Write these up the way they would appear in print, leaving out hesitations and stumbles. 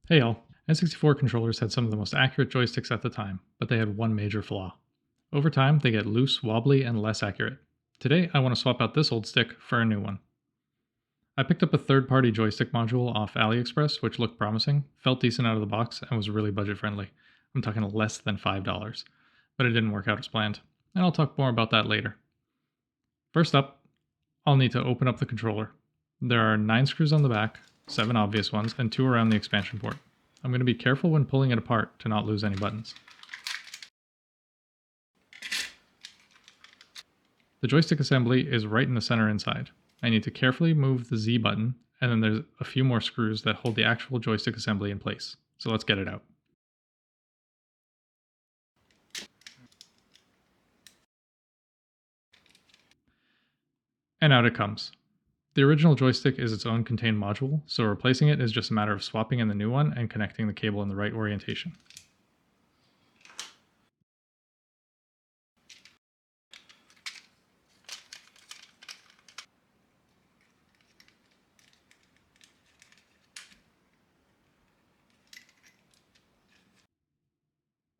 Hey y'all, N64 controllers had some of the most accurate joysticks at the time, but they had one major flaw. Over time, they get loose, wobbly, and less accurate. Today, I want to swap out this old stick for a new one. I picked up a third-party joystick module off AliExpress, which looked promising, felt decent out of the box, and was really budget-friendly. I'm talking less than $5, but it didn't work out as planned, and I'll talk more about that later. First up, I'll need to open up the controller. There are 9 screws on the back, 7 obvious ones, and 2 around the expansion port. I'm going to be careful when pulling it apart to not lose any buttons. The joystick assembly is right in the center inside. I need to carefully move the Z button, and then there's a few more screws that hold the actual joystick assembly in place. So let's get it out. And out it comes. The original joystick is its own contained module, so replacing it is just a matter of swapping in the new one and connecting the cable in the right orientation.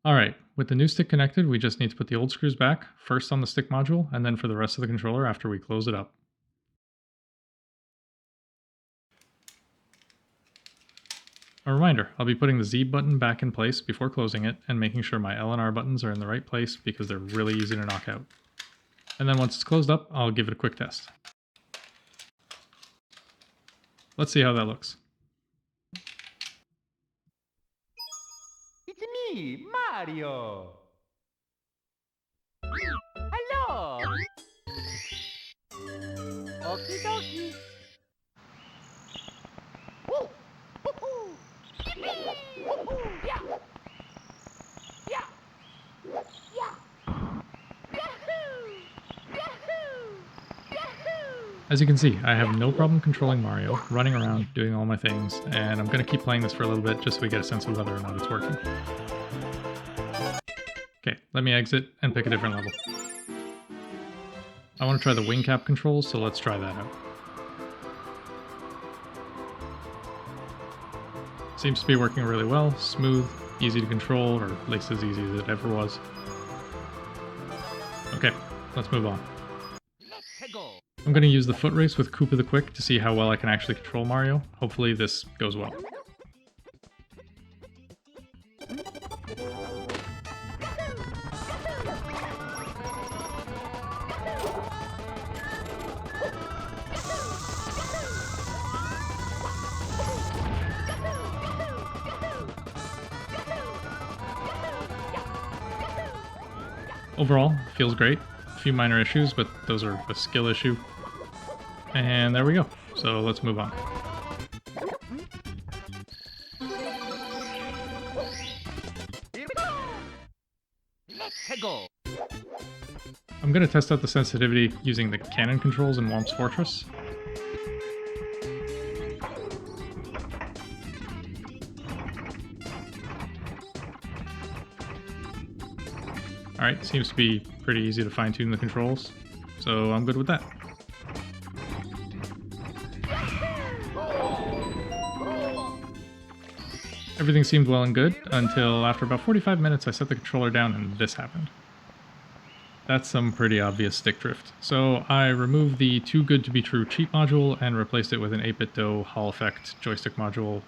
Alright, with the new stick connected, we just need to put the old screws back, first on the stick module, and then for the rest of the controller after we close it up. A reminder, I'll be putting the Z button back in place before closing it and making sure my L and R buttons are in the right place because they're really easy to knock out. And then once it's closed up, I'll give it a quick test. Let's see how that looks. It's me, Mario! Hello! Okie dokie! Woo! Woohoo! Yippee! Woohoo! Yeah! Yeah! Yeah! Yahoo! Yahoo! Yahoo! As you can see, I have no problem controlling Mario, running around, doing all my things, and I'm going to keep playing this for a little bit just so we get a sense of whether or not it's working. Okay, let me exit and pick a different level. I want to try the wing cap controls, so let's try that out. Seems to be working really well, smooth, easy to control, or at least as easy as it ever was. Okay, let's move on. Let's go! I'm going to use the foot race with Koopa the Quick to see how well I can actually control Mario. Hopefully this goes well. Overall, feels great. A few minor issues, but those are a skill issue. And there we go. So let's move on. Here we go! Let's go! I'm going to test out the sensitivity using the cannon controls in Womp's Fortress. Alright, seems to be pretty easy to fine-tune the controls, so I'm good with that. Everything seemed well and good, until after about 45 minutes I set the controller down and this happened. That's some pretty obvious stick drift. So I removed the Too Good To Be True cheat module and replaced it with an 8BitDo Hall Effect joystick module,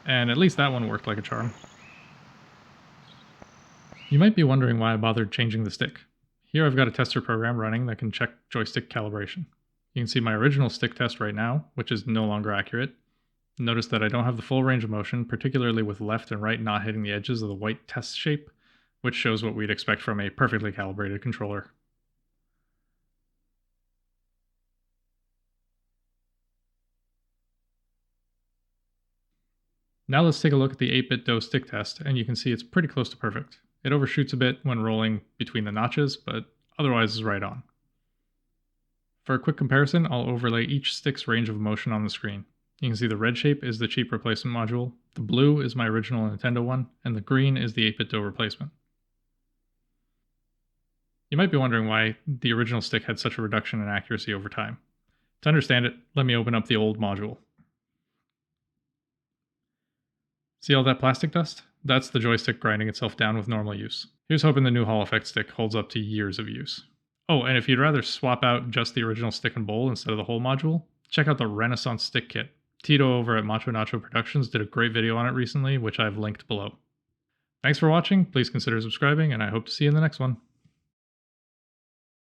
and at least that one worked like a charm. You might be wondering why I bothered changing the stick. Here I've got a tester program running that can check joystick calibration. You can see my original stick test right now, which is no longer accurate. Notice that I don't have the full range of motion, particularly with left and right not hitting the edges of the white test shape, which shows what we'd expect from a perfectly calibrated controller. Now let's take a look at the 8BitDo stick test, and you can see it's pretty close to perfect. It overshoots a bit when rolling between the notches, but otherwise is right on. For a quick comparison, I'll overlay each stick's range of motion on the screen. You can see the red shape is the cheap replacement module, the blue is my original Nintendo one, and the green is the 8BitDo replacement. You might be wondering why the original stick had such a reduction in accuracy over time. To understand it, let me open up the old module. See all that plastic dust? That's the joystick grinding itself down with normal use. Here's hoping the new Hall Effect stick holds up to years of use. Oh, and if you'd rather swap out just the original stick and bowl instead of the whole module, check out the Renaissance Stick Kit. Tito over at Macho Nacho Productions did a great video on it recently, which I've linked below. Thanks for watching, please consider subscribing, and I hope to see you in the next one.